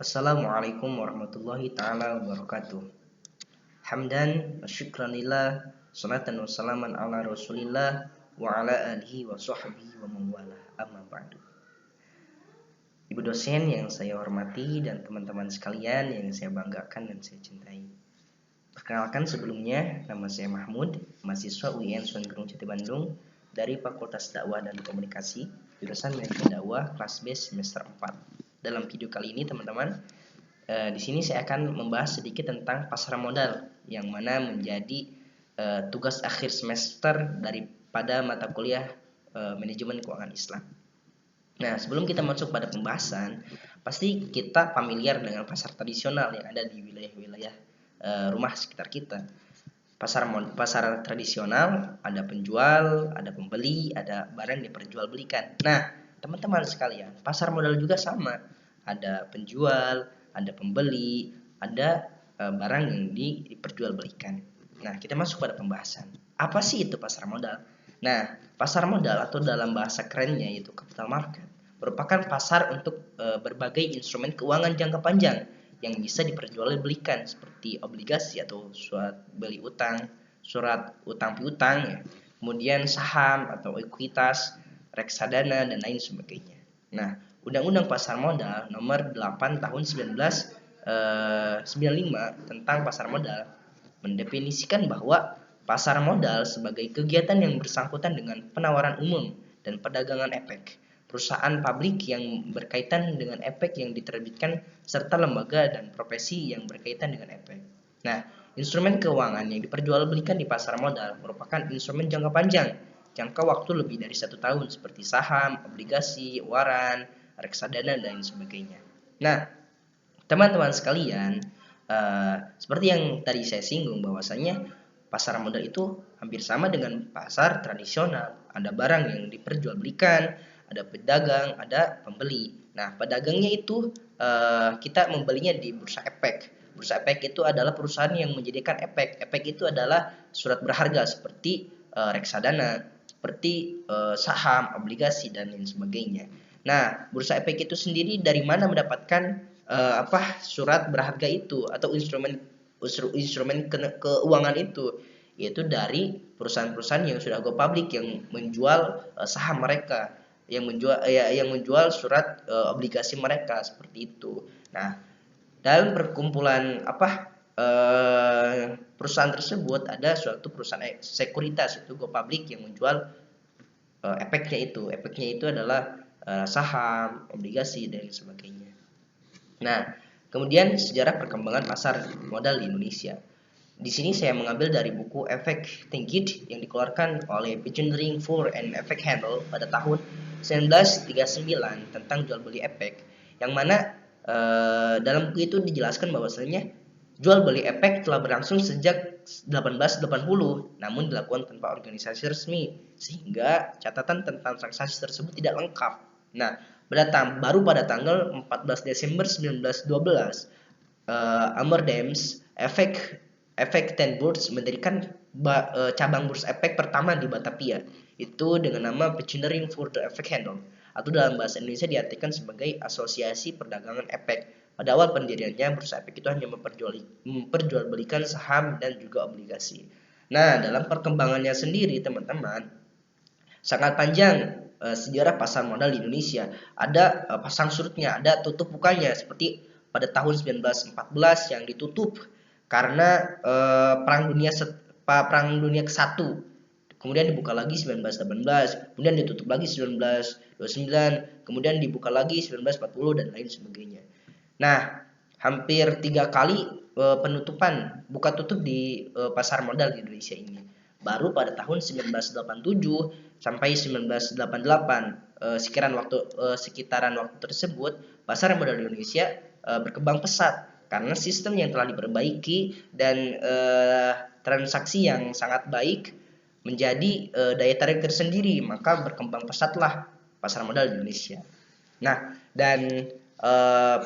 Assalamualaikum warahmatullahi ta'ala wabarakatuh. Hamdan wa syukranillah, salatan wa salaman ala rasulillah wa ala alihi wa sahbihi wa mawala, amma ba'du. Ibu dosen yang saya hormati dan teman-teman sekalian yang saya banggakan dan saya cintai. Perkenalkan sebelumnya, nama saya Mahmud, mahasiswa UIN Sunan Gunung Jati Bandung dari Fakultas Dakwah dan Komunikasi, jurusan Manajemen Dakwah kelas B semester 4. Dalam video kali ini teman-teman, di sini saya akan membahas sedikit tentang pasar modal yang mana menjadi tugas akhir semester daripada mata kuliah Manajemen Keuangan Islam. Nah, sebelum kita masuk pada pembahasan, pasti kita familiar dengan pasar tradisional yang ada di wilayah-wilayah rumah sekitar kita. Pasar tradisional ada penjual, ada pembeli, ada barang yang diperjualbelikan. Nah, teman-teman sekalian, pasar modal juga sama. Ada penjual, ada pembeli, ada barang yang diperjualbelikan. Nah, kita masuk pada pembahasan. Apa sih itu pasar modal? Nah, pasar modal atau dalam bahasa kerennya yaitu capital market merupakan pasar untuk berbagai instrumen keuangan jangka panjang yang bisa diperjualbelikan seperti obligasi atau surat beli utang, surat utang piutang, ya. Kemudian saham atau ekuitas, reksadana dan lain sebagainya. Nah, Undang-Undang Pasar Modal Nomor 8 Tahun 1995 tentang pasar modal mendefinisikan bahwa pasar modal sebagai kegiatan yang bersangkutan dengan penawaran umum dan perdagangan efek perusahaan publik yang berkaitan dengan efek yang diterbitkan serta lembaga dan profesi yang berkaitan dengan efek. Nah, instrumen keuangan yang diperjualbelikan di pasar modal merupakan instrumen jangka panjang, jangka waktu lebih dari 1 tahun seperti saham, obligasi, waran, reksadana dan sebagainya. Nah, teman-teman sekalian, seperti yang tadi saya singgung bahwasanya pasar modal itu hampir sama dengan pasar tradisional. Ada barang yang diperjualbelikan, ada pedagang, ada pembeli. Nah, pedagangnya itu kita membelinya di bursa efek. Bursa efek itu adalah perusahaan yang menyediakan efek. Efek itu adalah surat berharga seperti reksadana, seperti saham, obligasi dan lain sebagainya. Nah, bursa efek itu sendiri dari mana mendapatkan surat berharga itu atau instrumen keuangan itu, yaitu dari perusahaan-perusahaan yang sudah go public yang menjual saham mereka, yang menjual surat obligasi mereka seperti itu. Nah, dalam perkumpulan perusahaan tersebut ada suatu perusahaan sekuritas itu go public yang menjual efeknya itu. Efeknya itu adalah saham, obligasi dan sebagainya. Nah, kemudian sejarah perkembangan pasar modal di Indonesia. Di sini saya mengambil dari buku Efek Tinggi yang dikeluarkan oleh Engineering for and Effect Handle pada tahun 1939 tentang jual beli efek, yang mana dalam buku itu dijelaskan bahwasanya jual beli efek telah berlangsung sejak 1880, namun dilakukan tanpa organisasi resmi, sehingga catatan tentang transaksi tersebut tidak lengkap. Nah, baru pada tanggal 14 Desember 1912, Amsterdams Effectenbeurs mendirikan cabang bursa efek pertama di Batavia, itu dengan nama Engineering for the Effect Handle, atau dalam bahasa Indonesia diartikan sebagai Asosiasi Perdagangan Efek. Pada awal pendiriannya, bursa efek itu hanya memperjualbelikan saham dan juga obligasi. Nah, dalam perkembangannya sendiri, teman-teman, sangat panjang sejarah pasar modal di Indonesia. Ada pasang surutnya, ada tutup bukanya, seperti pada tahun 1914 yang ditutup karena Perang Dunia ke-1. Kemudian dibuka lagi 1918, kemudian ditutup lagi 1929, kemudian dibuka lagi 1940 dan lain sebagainya. Nah, hampir 3 kali penutupan buka tutup di pasar modal di Indonesia ini. Baru pada tahun 1987 sampai 1988, sekitaran waktu tersebut pasar modal di Indonesia berkembang pesat karena sistem yang telah diperbaiki dan transaksi yang sangat baik menjadi daya tarik tersendiri, maka berkembang pesatlah pasar modal di Indonesia. Nah, dan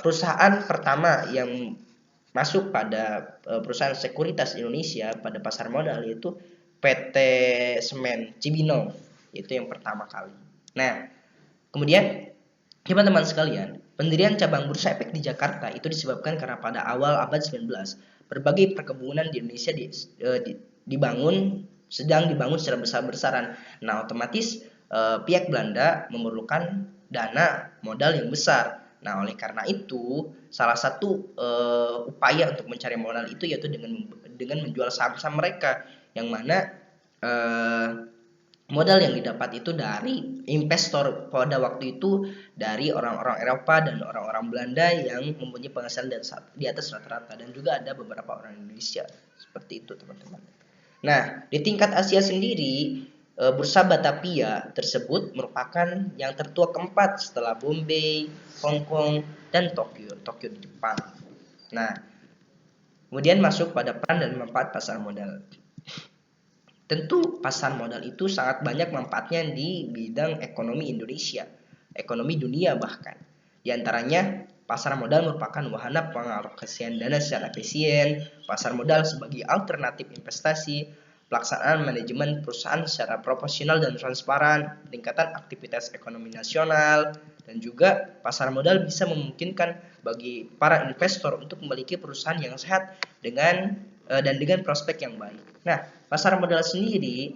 perusahaan pertama yang masuk pada perusahaan sekuritas Indonesia pada pasar modal yaitu PT Semen Cibinong, itu yang pertama kali. Nah, kemudian Teman-teman sekalian, pendirian cabang Bursa Efek di Jakarta itu disebabkan karena pada awal abad 19 berbagai perkebunan di Indonesia sedang dibangun secara besar-besaran. Nah, otomatis pihak Belanda memerlukan dana modal yang besar. Nah, oleh karena itu, salah satu upaya untuk mencari modal itu yaitu dengan menjual saham-saham mereka, yang mana modal yang didapat itu dari investor pada waktu itu dari orang-orang Eropa dan orang-orang Belanda yang mempunyai penghasilan di atas rata-rata, dan juga ada beberapa orang Indonesia. Seperti itu, teman-teman. Nah, di tingkat Asia sendiri, Bursa Batavia tersebut merupakan yang tertua keempat setelah Bombay, Hong Kong, dan Tokyo di Jepang. Nah, kemudian masuk pada peran dan manfaat pasar modal. Tentu pasar modal itu sangat banyak manfaatnya di bidang ekonomi Indonesia, ekonomi dunia bahkan. Di antaranya, pasar modal merupakan wahana pengalokasian dana secara efisien, pasar modal sebagai alternatif investasi, pelaksanaan manajemen perusahaan secara proporsional dan transparan, peningkatan aktivitas ekonomi nasional, dan juga pasar modal bisa memungkinkan bagi para investor untuk memiliki perusahaan yang sehat dengan prospek yang baik. Nah, pasar modal sendiri,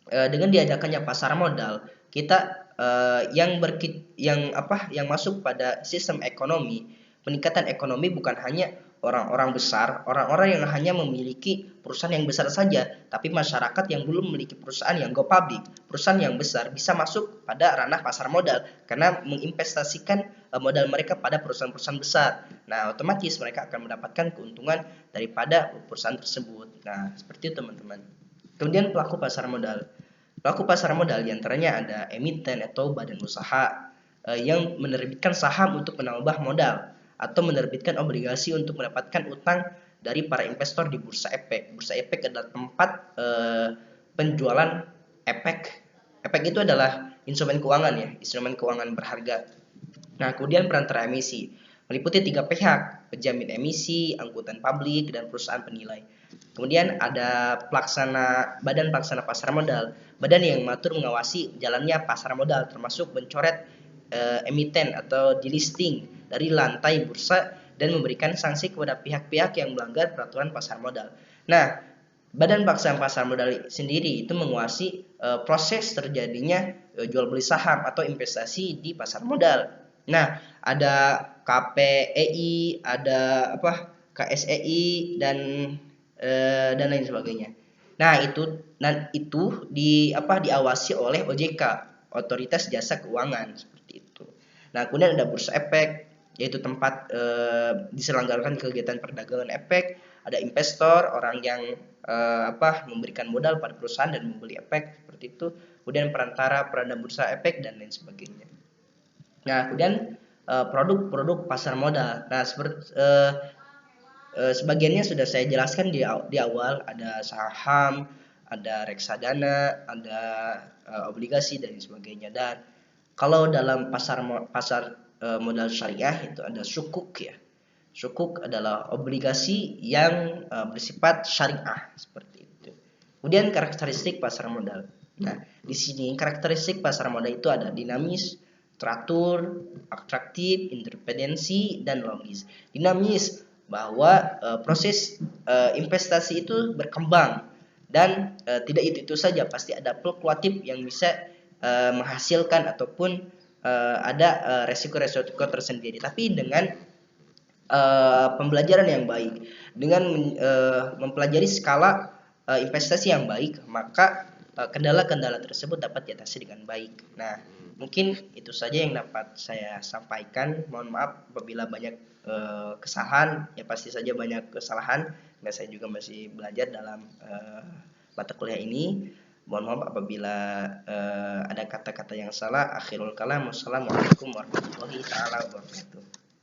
dengan diadakannya pasar modal, kita yang masuk pada sistem ekonomi, peningkatan ekonomi bukan hanya orang-orang besar, orang-orang yang hanya memiliki perusahaan yang besar saja, tapi masyarakat yang belum memiliki perusahaan yang go public, perusahaan yang besar bisa masuk pada ranah pasar modal karena menginvestasikan modal mereka pada perusahaan-perusahaan besar. Nah, otomatis mereka akan mendapatkan keuntungan daripada perusahaan tersebut. Nah, seperti itu, teman-teman. Kemudian pelaku pasar modal. Pelaku pasar modal diantaranya ada emiten atau badan usaha yang menerbitkan saham untuk menambah modal, atau menerbitkan obligasi untuk mendapatkan utang dari para investor di bursa efek. Bursa efek adalah tempat penjualan efek. Efek itu adalah instrumen keuangan, ya, instrumen keuangan berharga. Nah, kemudian perantara emisi meliputi 3 pihak: penjamin emisi, angkutan publik, dan perusahaan penilai. Kemudian ada badan pelaksana pasar modal, badan yang mengatur mengawasi jalannya pasar modal, termasuk mencoret emiten atau delisting dari lantai bursa dan memberikan sanksi kepada pihak-pihak yang melanggar peraturan pasar modal. Nah, badan pelaksana pasar modal sendiri itu menguasai proses terjadinya jual beli saham atau investasi di pasar modal. Nah, ada KPEI, ada KSEI, dan lain sebagainya. Nah, itu diawasi oleh OJK, Otoritas Jasa Keuangan, seperti itu. Nah, kemudian ada bursa efek, yaitu tempat diselenggarakan kegiatan perdagangan efek. Ada investor, orang yang memberikan modal pada perusahaan dan membeli efek, seperti itu. Kemudian perantara, perada bursa efek, dan lain sebagainya. Nah, kemudian produk-produk pasar modal. Nah, sebagiannya sudah saya jelaskan di awal. Ada saham, ada reksadana, ada obligasi, dan sebagainya. Dan kalau dalam pasar modal syariah itu ada sukuk, ya. Sukuk adalah obligasi yang bersifat syariah, seperti itu. Kemudian karakteristik pasar modal. Nah, di sini karakteristik pasar modal itu ada dinamis, teratur, atraktif, interdependensi, dan logis. Dinamis bahwa proses investasi itu berkembang, dan tidak itu saja, pasti ada fluktuatif yang bisa menghasilkan ataupun ada resiko-resiko tersendiri. Tapi dengan pembelajaran yang baik, dengan mempelajari skala investasi yang baik, maka kendala-kendala tersebut dapat diatasi dengan baik. Nah, mungkin itu saja yang dapat saya sampaikan. Mohon maaf apabila banyak kesalahan, ya pasti saja banyak kesalahan, karena saya juga masih belajar dalam mata kuliah ini. Mohon maaf apabila ada kata-kata yang salah. Akhirul kalam, wassalamualaikum warahmatullahi taala wabarakatuh.